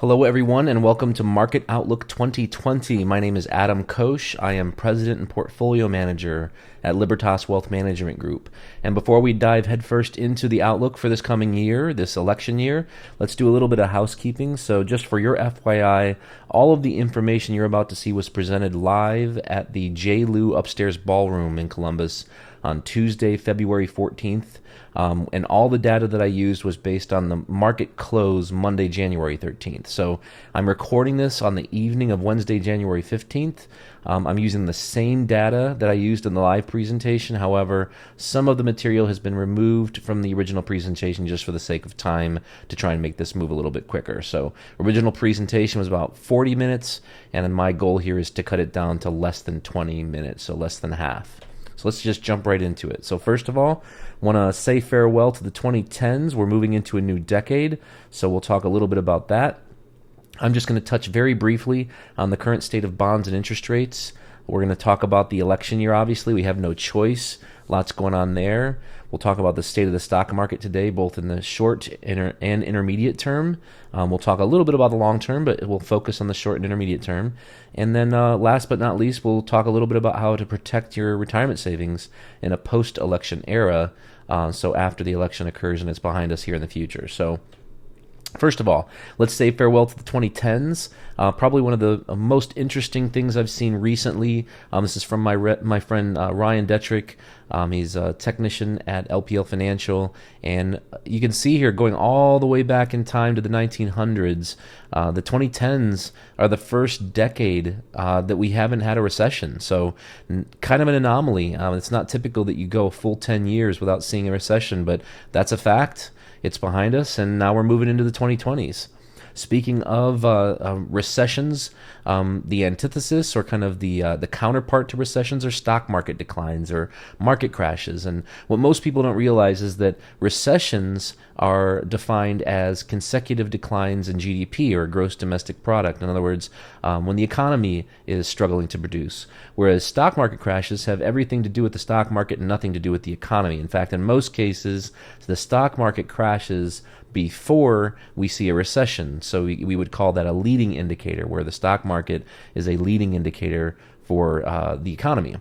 Hello, everyone, and welcome to Market Outlook 2020. My name is Adam Koch. I am President and Portfolio Manager at Libertas Wealth Management Group. And before we dive headfirst into the outlook for this coming year, this election year, let's do a little bit of housekeeping. So just for your FYI, all of the information you're about to see was presented live at the J. Lou Upstairs Ballroom in Columbus on Tuesday, February 14th. And all the data that I used was based on the market close Monday, January 13th. So I'm recording this on the evening of Wednesday, January 15th. I'm using the same data that I used in the live presentation. However, some of the material has been removed from the original presentation just for the sake of time to try and make this move a little bit quicker. So original presentation was about 40 minutes, and then my goal here is to cut it down to less than 20 minutes, so less than half. So let's just jump right into it. So first of all, want to say farewell to the 2010s. We're moving into a new decade, so we'll talk a little bit about that. I'm just going to touch very briefly on the current state of bonds and interest rates. We're going to talk about the election year, obviously. We have no choice. Lots going on there. We'll talk about the state of the stock market today, both in the short and intermediate term. We'll talk a little bit about the long term, but we'll focus on the short and intermediate term. And then last but not least, we'll talk a little bit about how to protect your retirement savings in a post-election era, so after the election occurs and it's behind us here in the future. So first of all, let's say farewell to the 2010s. Probably one of the most interesting things I've seen recently. This is from my friend Ryan Detrick. He's a technician at LPL Financial, and you can see here going all the way back in time to the 1900s. The 2010s are the first decade that we haven't had a recession, so kind of an anomaly. It's not typical that you go a full 10 years without seeing a recession, but that's a fact. It's behind us, and now we're moving into the 2020s. Speaking of recessions, the antithesis or kind of the counterpart to recessions are stock market declines or market crashes. And what most people don't realize is that recessions are defined as consecutive declines in GDP or gross domestic product. In other words, when the economy is struggling to produce, whereas stock market crashes have everything to do with the stock market and nothing to do with the economy. In fact, in most cases, the stock market crashes before we see a recession. So we would call that a leading indicator, where the stock market is a leading indicator for the economy.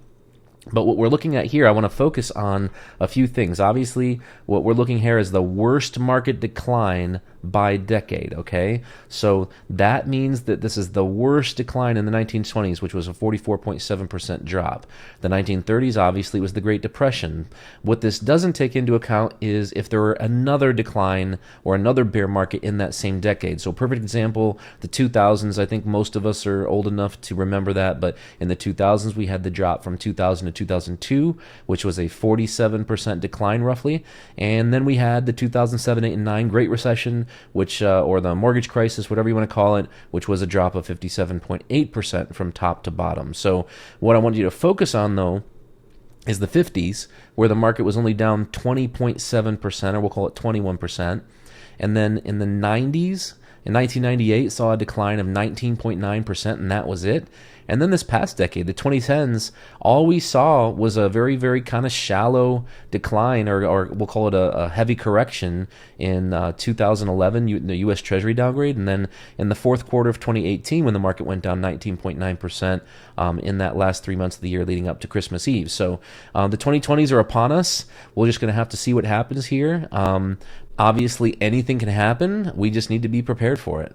But what we're looking at here, I want to focus on a few things. Obviously, what we're looking here is the worst market decline by decade, okay? So that means that this is the worst decline in the 1920s, which was a 44.7% drop. The 1930s, obviously, was the Great Depression. What this doesn't take into account is if there were another decline or another bear market in that same decade. So a perfect example, the 2000s, I think most of us are old enough to remember that, but in the 2000s, we had the drop from 2000 to 2002, which was a 47% decline roughly. And then we had the 2007, 8, and 9 Great Recession, which or the mortgage crisis, whatever you want to call it, which was a drop of 57.8% from top to bottom. So what I want you to focus on, though, is the 50s, where the market was only down 20.7%, or we'll call it 21%. And then in the 90s, in 1998, saw a decline of 19.9%, and that was it. And then this past decade, the 2010s, all we saw was a very, very kind of shallow decline, or we'll call it a heavy correction in 2011, the U.S. Treasury downgrade. And then in the fourth quarter of 2018, when the market went down 19.9% in that last 3 months of the year leading up to Christmas Eve. So the 2020s are upon us. We're just going to have to see what happens here. Obviously, anything can happen. We just need to be prepared for it.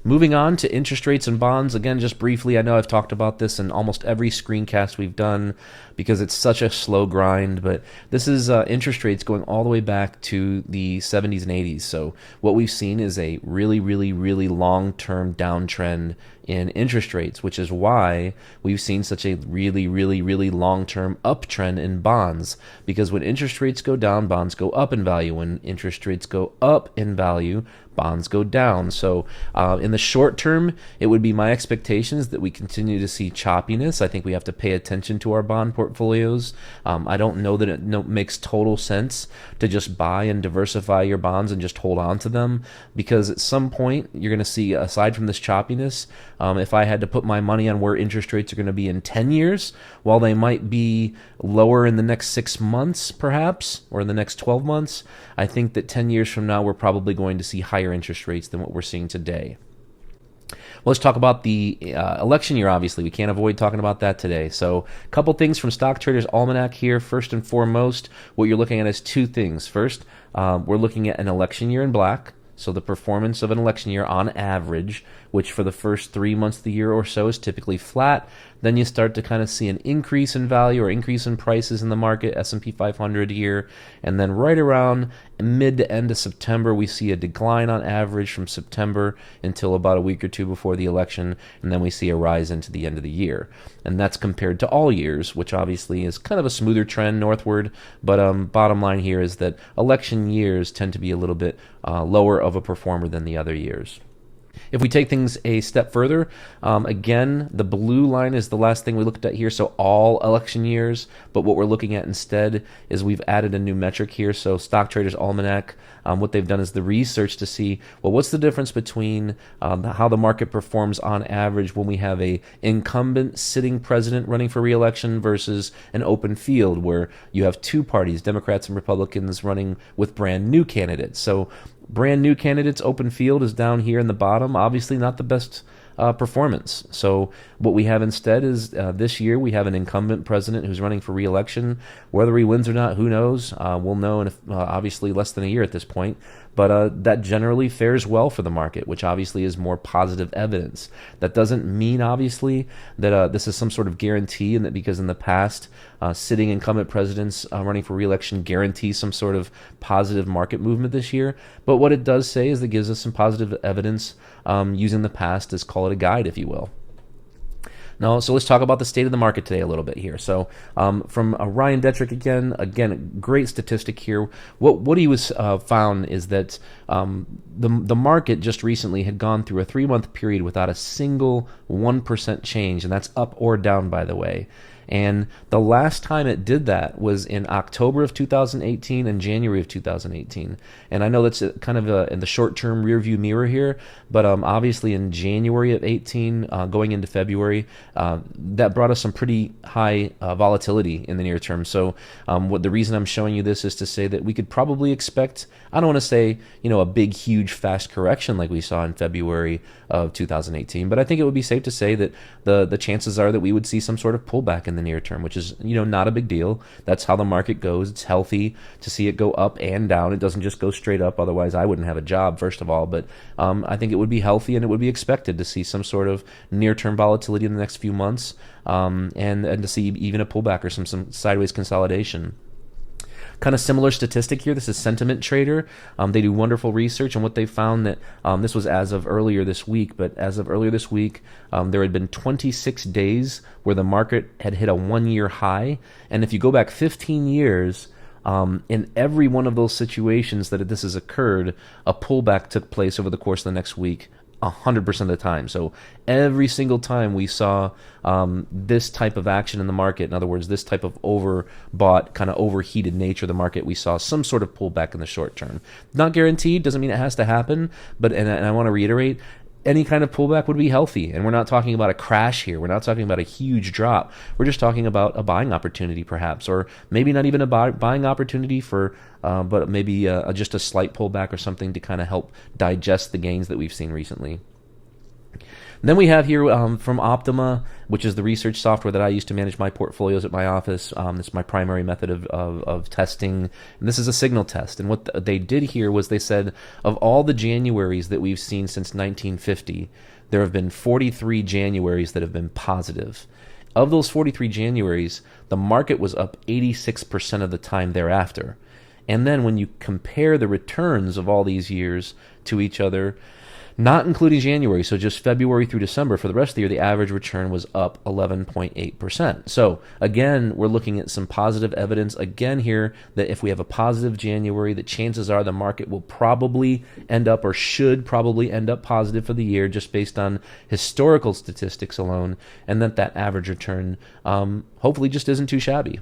Moving on to interest rates and bonds, again, just briefly, I know I've talked about this in almost every screencast we've done because it's such a slow grind, but this is interest rates going all the way back to the 70s and 80s. So what we've seen is a really, really, really long-term downtrend in interest rates, which is why we've seen such a really, really, really long-term uptrend in bonds, because when interest rates go down, bonds go up in value. When interest rates go up in value, bonds go down. So in the short term, it would be my expectations that we continue to see choppiness. I think we have to pay attention to our bond portfolios. I don't know that it makes total sense to just buy and diversify your bonds and just hold on to them, because at some point you're going to see, aside from this choppiness, if I had to put my money on where interest rates are going to be in 10 years, while they might be lower in the next 6 months perhaps, or in the next 12 months, I think that 10 years from now we're probably going to see higher interest rates than what we're seeing today. Well, let's talk about the election year, obviously. We can't avoid talking about that today. So, a couple things from Stock Traders Almanac here. First and foremost, what you're looking at is two things. First, we're looking at an election year in black. So the performance of an election year on average, which for the first 3 months of the year or so is typically flat. Then you start to kind of see an increase in value or increase in prices in the market, S&P 500 here. And then right around mid to end of September, we see a decline on average from September until about a week or two before the election. And then we see a rise into the end of the year. And that's compared to all years, which obviously is kind of a smoother trend northward. But bottom line here is that election years tend to be a little bit lower of a performer than the other years. If we take things a step further, again, the blue line is the last thing we looked at here, so all election years. But what we're looking at instead is we've added a new metric here. So Stock Traders Almanac, what they've done is the research to see, well, what's the difference between how the market performs on average when we have a incumbent sitting president running for re-election versus an open field where you have two parties, Democrats and Republicans, running with brand new candidates. So brand new candidates, open field is down here in the bottom. Obviously not the best performance. So what we have instead is this year we have an incumbent president who's running for re-election. Whether he wins or not, who knows? We'll know in obviously less than a year at this point. But that generally fares well for the market, which obviously is more positive evidence. That doesn't mean, obviously, that this is some sort of guarantee, and that because in the past, sitting incumbent presidents running for re-election guarantee some sort of positive market movement this year. But what it does say is that it gives us some positive evidence using the past as, call it a guide, if you will. No, so let's talk about the state of the market today a little bit here. So from Ryan Detrick again, great statistic here. What he was found is that the market just recently had gone through a 3-month period without a single 1% change, and that's up or down, by the way. And the last time it did that was in October of 2018 and January of 2018. And I know that's kind of in the short-term rearview mirror here, but obviously in January of 18, going into February, that brought us some pretty high volatility in the near term. So the reason I'm showing you this is to say that we could probably expect, I don't want to say, a big, huge, fast correction like we saw in February of 2018, but I think it would be safe to say that the chances are that we would see some sort of pullback in the near term, which is, not a big deal. That's how the market goes. It's healthy to see it go up and down. It doesn't just go straight up. Otherwise, I wouldn't have a job, first of all. But I think it would be healthy and it would be expected to see some sort of near-term volatility in the next few months and to see even a pullback or some sideways consolidation. Kind of similar statistic here. This is Sentiment Trader. They do wonderful research, and what they found that this was as of earlier this week, but as of earlier this week, there had been 26 days where the market had hit a 1-year high. And if you go back 15 years, in every one of those situations that this has occurred, a pullback took place over the course of the next week. 100% of the time. So every single time we saw this type of action in the market, in other words, this type of overbought, kind of overheated nature of the market, we saw some sort of pullback in the short term. Not guaranteed, doesn't mean it has to happen, but and I want to reiterate, any kind of pullback would be healthy. And we're not talking about a crash here. We're not talking about a huge drop. We're just talking about a buying opportunity perhaps, or maybe not even a buying opportunity but maybe just a slight pullback or something to kind of help digest the gains that we've seen recently. Then we have here from Optima, which is the research software that I use to manage my portfolios at my office. This is my primary method of testing. And this is a signal test. And what they did here was they said of all the Januaries that we've seen since 1950, there have been 43 Januaries that have been positive. Of those 43 Januaries, the market was up 86% of the time thereafter. And then when you compare the returns of all these years to each other, not including January, so just February through December, for the rest of the year, the average return was up 11.8%. So again, we're looking at some positive evidence again here that if we have a positive January, the chances are the market will probably end up, or should probably end up, positive for the year just based on historical statistics alone, and that average return hopefully just isn't too shabby.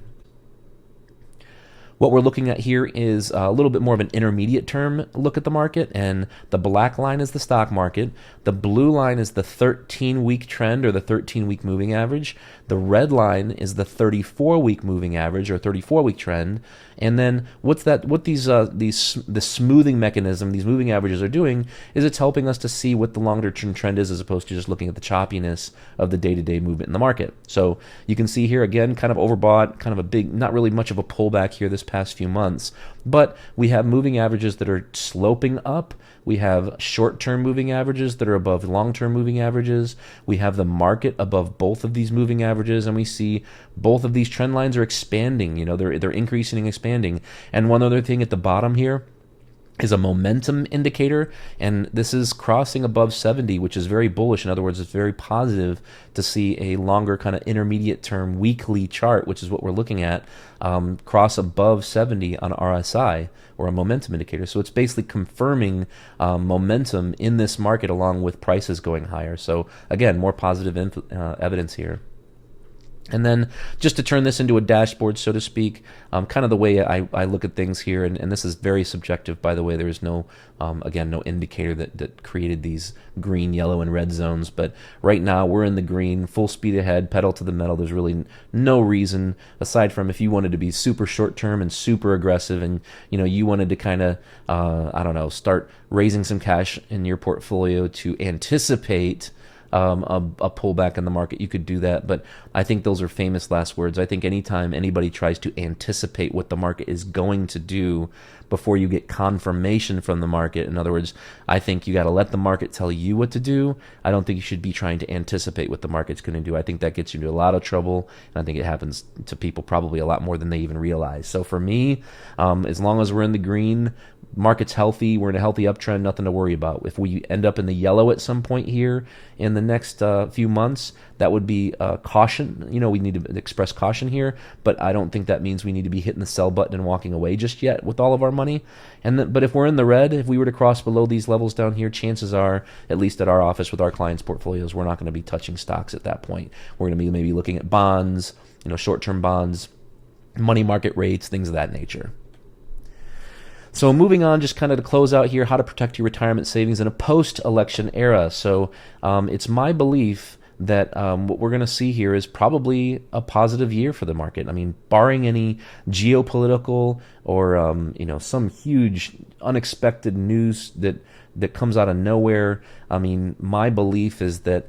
What we're looking at here is a little bit more of an intermediate term look at the market, and the black line is the stock market. The blue line is the 13-week trend, or the 13-week moving average. The red line is the 34-week moving average, or 34-week trend. And then what the smoothing mechanism, these moving averages are doing is it's helping us to see what the longer term trend is, as opposed to just looking at the choppiness of the day-to-day movement in the market. So you can see here again, kind of overbought, kind of a big, not really much of a pullback here this past few months, but we have moving averages that are sloping up. We have short-term moving averages that are above long-term moving averages. We have the market above both of these moving averages, and we see both of these trend lines are expanding. You know, they're increasing and expanding. And one other thing at the bottom here is a momentum indicator, and this is crossing above 70, which is very bullish. In other words, it's very positive to see a longer kind of intermediate term weekly chart, which is what we're looking at, cross above 70 on RSI, or a momentum indicator. So it's basically confirming momentum in this market along with prices going higher. So again, more positive evidence here. And then just to turn this into a dashboard, so to speak, kind of the way I look at things here, and this is very subjective, by the way. There is no, again, no indicator that created these green, yellow, and red zones. But right now we're in the green, full speed ahead, pedal to the metal. There's really no reason, aside from if you wanted to be super short term and super aggressive, and you wanted to kind of, I don't know, start raising some cash in your portfolio to anticipate a pullback in the market, you could do that. But I think those are famous last words. I think anytime anybody tries to anticipate what the market is going to do before you get confirmation from the market, in other words, I think you got to let the market tell you what to do. I don't think you should be trying to anticipate what the market's going to do. I think that gets you into a lot of trouble, and I think it happens to people probably a lot more than they even realize. So for me, as long as we're in the green, market's healthy, we're in a healthy uptrend, nothing to worry about. If we end up in the yellow at some point here in the next few months, that would be caution. We need to express caution here, but I don't think that means we need to be hitting the sell button and walking away just yet with all of our money. But if we're in the red, if we were to cross below these levels down here, chances are, at least at our office with our clients' portfolios, we're not going to be touching stocks at that point. We're going to be maybe looking at bonds, short-term bonds, money market rates, things of that nature. So moving on, just kind of to close out here, how to protect your retirement savings in a post-election era. So it's my belief that what we're going to see here is probably a positive year for the market. I mean, barring any geopolitical or some huge unexpected news that comes out of nowhere. I mean, my belief is that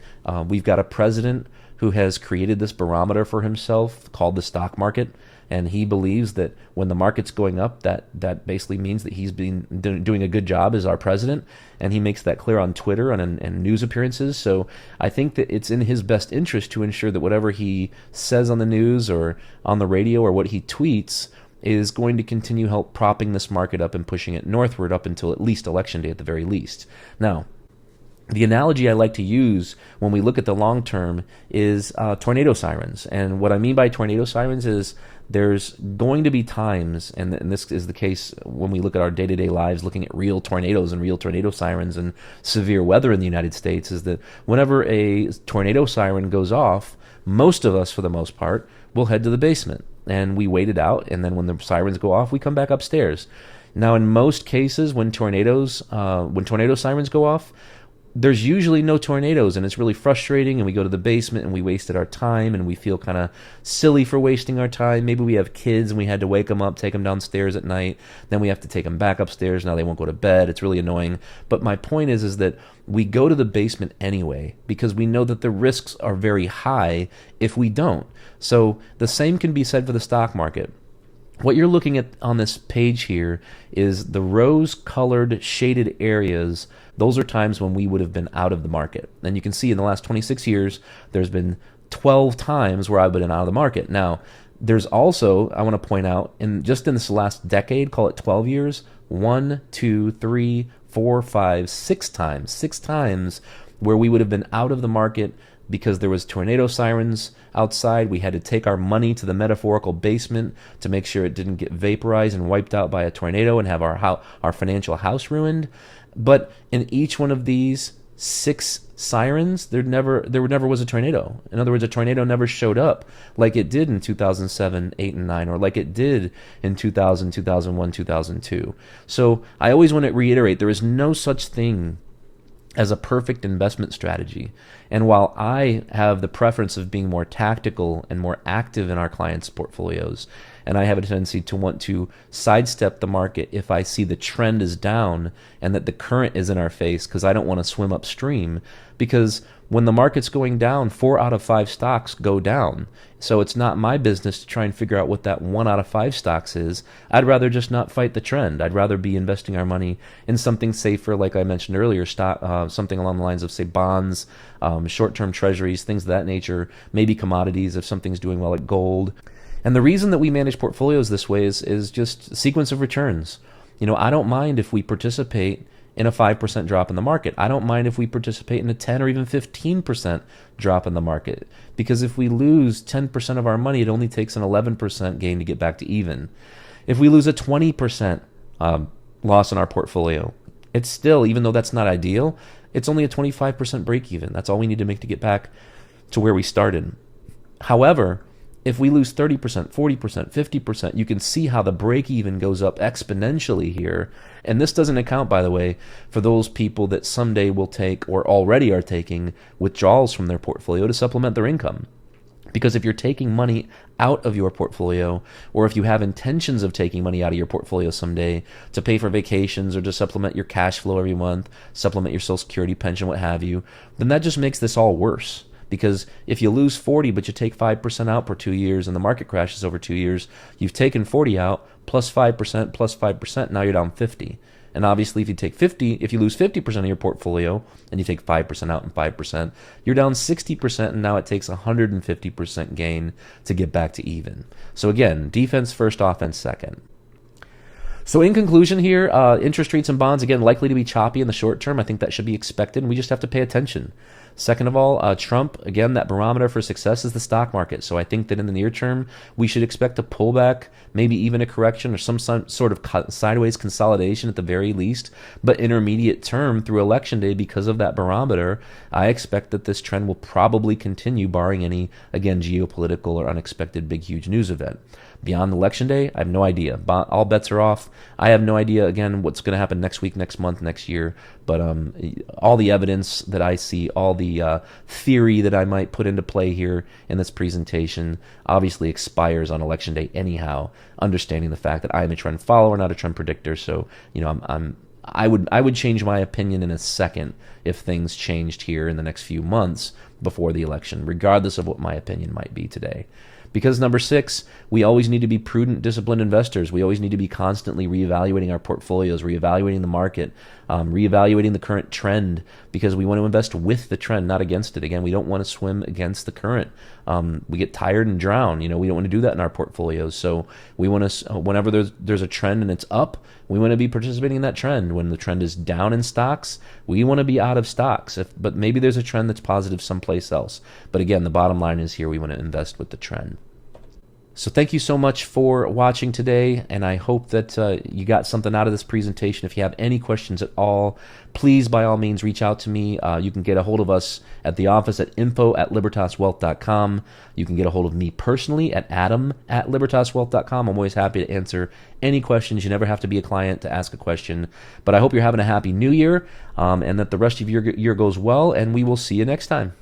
we've got a president who has created this barometer for himself called the stock market. And he believes that when the market's going up, that basically means that he's been doing a good job as our president. And he makes that clear on Twitter and news appearances. So I think that it's in his best interest to ensure that whatever he says on the news or on the radio or what he tweets is going to continue help propping this market up and pushing it northward up until at least election day at the very least. Now, the analogy I like to use when we look at the long term is tornado sirens. And what I mean by tornado sirens is there's going to be times, and this is the case when we look at our day-to-day lives, looking at real tornadoes and real tornado sirens and severe weather in the United States, is that whenever a tornado siren goes off, most of us, for the most part, will head to the basement. And we wait it out, and then when the sirens go off, we come back upstairs. Now, in most cases, when tornado sirens go off, there's usually no tornadoes, and it's really frustrating, and we go to the basement and we wasted our time, and we feel kind of silly for wasting our time. Maybe we have kids and we had to wake them up, take them downstairs at night, then we have to take them back upstairs. Now they won't go to bed. It's really annoying. But my point is that we go to the basement anyway because we know that the risks are very high if we don't. So the same can be said for the stock market. What you're looking at on this page here is the rose-colored shaded areas. Those are times when we would have been out of the market. And you can see in the last 26 years, there's been 12 times where I've been out of the market. Now, there's also, I want to point out, just in this last decade, call it 12 years, 1, 2, 3, 4, 5, 6 times. 6 times where we would have been out of the market because there was tornado sirens outside. We had to take our money to the metaphorical basement to make sure it didn't get vaporized and wiped out by a tornado and have our financial house ruined. But in each one of these 6 sirens, there never was a tornado. In other words, a tornado never showed up like it did in 2007, 8, and 9, or like it did in 2000, 2001, 2002. So I always want to reiterate, there is no such thing as a perfect investment strategy. And while I have the preference of being more tactical and more active in our clients' portfolios, and I have a tendency to want to sidestep the market if I see the trend is down and that the current is in our face, because I don't want to swim upstream. Because when the market's going down, 4 out of 5 stocks go down. So it's not my business to try and figure out what that 1 out of 5 stocks is. I'd rather just not fight the trend. I'd rather be investing our money in something safer, like I mentioned earlier, something along the lines of, say, bonds, short-term treasuries, things of that nature, maybe commodities if something's doing well, like gold. And the reason that we manage portfolios this way is just sequence of returns. I don't mind if we participate in a 5% drop in the market. I don't mind if we participate in a 10 or even 15% drop in the market, because if we lose 10% of our money, it only takes an 11% gain to get back to even. If we lose a 20% loss in our portfolio, it's still, even though that's not ideal, it's only a 25% break even. That's all we need to make to get back to where we started. However, if we lose 30%, 40%, 50%, you can see how the break even goes up exponentially here. And this doesn't account, by the way, for those people that someday will take or already are taking withdrawals from their portfolio to supplement their income. Because if you're taking money out of your portfolio, or if you have intentions of taking money out of your portfolio someday to pay for vacations or to supplement your cash flow every month, supplement your Social Security, pension, what have you, then that just makes this all worse. Because if you lose 40 but you take 5% out per 2 years and the market crashes over 2 years, you've taken 40 out plus 5%, now you're down 50. And obviously if you lose 50% of your portfolio and you take 5% out and 5%, you're down 60%, and now it takes 150% gain to get back to even. So again, defense first, offense second. So in conclusion here, interest rates and bonds, again, likely to be choppy in the short term. I think that should be expected, and we just have to pay attention. Second of all, Trump, again, that barometer for success is the stock market. So I think that in the near term, we should expect a pullback, maybe even a correction or some sort of sideways consolidation at the very least. But intermediate term through election day, because of that barometer, I expect that this trend will probably continue, barring any, again, geopolitical or unexpected big, huge news event. Beyond election day, I have no idea. All bets are off. I have no idea, again, what's going to happen next week, next month, next year. But all the evidence that I see, all the theory that I might put into play here in this presentation obviously expires on election day anyhow, understanding the fact that I am a trend follower, not a trend predictor. So, I would change my opinion in a second if things changed here in the next few months before the election, regardless of what my opinion might be today. Because number 6, we always need to be prudent, disciplined investors. We always need to be constantly reevaluating our portfolios, reevaluating the market, reevaluating the current trend, because we want to invest with the trend, not against it. Again, we don't want to swim against the current. We get tired and drown. We don't want to do that in our portfolios. So we want to, whenever there's a trend and it's up, we want to be participating in that trend. When the trend is down in stocks, we want to be out of stocks. But maybe there's a trend that's positive someplace else. But again, the bottom line is here, we want to invest with the trend. So thank you so much for watching today, and I hope that you got something out of this presentation. If you have any questions at all, please, by all means, reach out to me. You can get a hold of us at the office at info@libertaswealth.com. You can get a hold of me personally at adam@libertaswealth.com. I'm always happy to answer any questions. You never have to be a client to ask a question. But I hope you're having a happy new year, and that the rest of your year goes well, and we will see you next time.